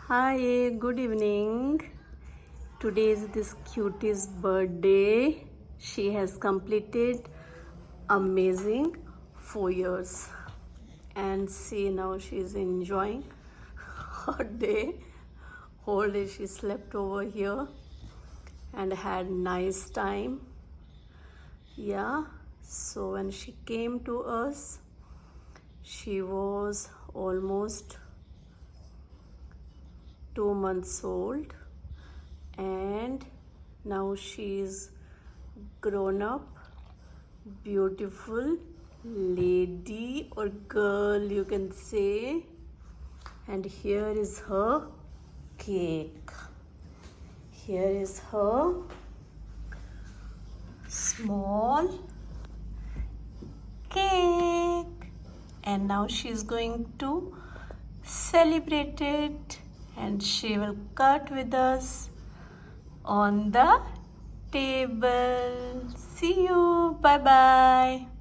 Hi, good evening. Today is this cutie's birthday. She has completed amazing 4 years. And see, now she's enjoying her day. Whole day she slept over here and had nice time. Yeah, so when she came to us, she was almost 2 months old, and now she's grown up, beautiful lady or girl, you can say. And here is her cake. Here is her small cake, and now she's going to celebrate it, and she will cut with us on the table. See you. Bye bye.